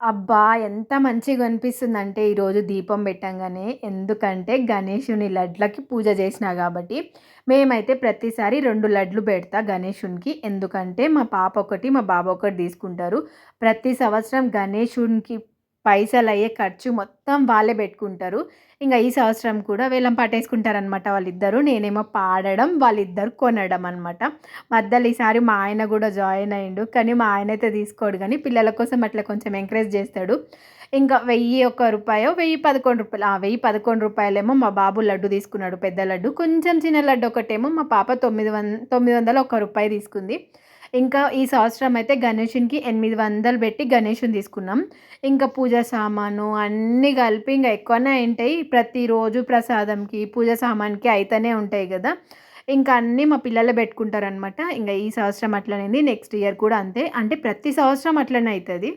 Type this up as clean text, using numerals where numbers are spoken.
అబ్బా! ఎంత మంచిగనిపిస్తుందంటే ఈరోజు దీపం పెట్టంగానే. ఎందుకంటే గణేషుని లడ్లకి పూజ చేసినా గాబట్టి. మేమైతే ప్రతిసారి 2 లడ్లు పెడతా గణేషునికి. ఎందుకంటే మా పాప ఒకటి, మా బాబు ఒకటి తీసుకుంటారు. ప్రతి సంవత్సరం గణేషునికి పైసలయ్యే ఖర్చు మొత్తం వాళ్ళే పెట్టుకుంటారు. ఇంగ ఈ సంవత్సరం కూడా వేలం పాటేసుకుంటారనమాట వాళ్ళిద్దరూ. నేనేమో పాడడం, వాళ్ళిద్దరు కొనడం అనమాట. మధ్యలో ఈసారి మా ఆయన గూడా జాయిన్ అయ్యిండు. కానీ మా ఆయనైతే తీసుకోడు గానీ, పిల్లల కోసం అట్లా కొంచెం ఎంకరేజ్ జేస్తాడు. ఇంకా రూ. 1001 రూ. 1011 మా బాబు లడ్డు తీసుకున్నాడు పెద్ద లడ్డు. కొంచెం చిన్న లడ్డు ఒకటేమో మా పాప రూ. 901 తీసుకుంది. ఇంకా ఈ సంవత్సరం అయితే గణేషునికి 800 పెట్టి గణేషుని తీసుకున్నాం. ఇంకా పూజ సామాను అన్నీ కలిపి ఇంగ ఎక్కువనే అయింటాయి. ప్రతిరోజు ప్రసాదంకి, పూజ సామాన్‌కి అయితనే ఉంటాయి గదా! ఇంకా అన్నీ మా పిల్లలే బెట్టుకుంటారనమాట. ఇంగ ఈ సంవత్సరం అట్లనేంది. నెక్స్ట్ ఇయర్ కూడా అంతే. అంటే ప్రతి సంవత్సరం అట్లనే అయితది.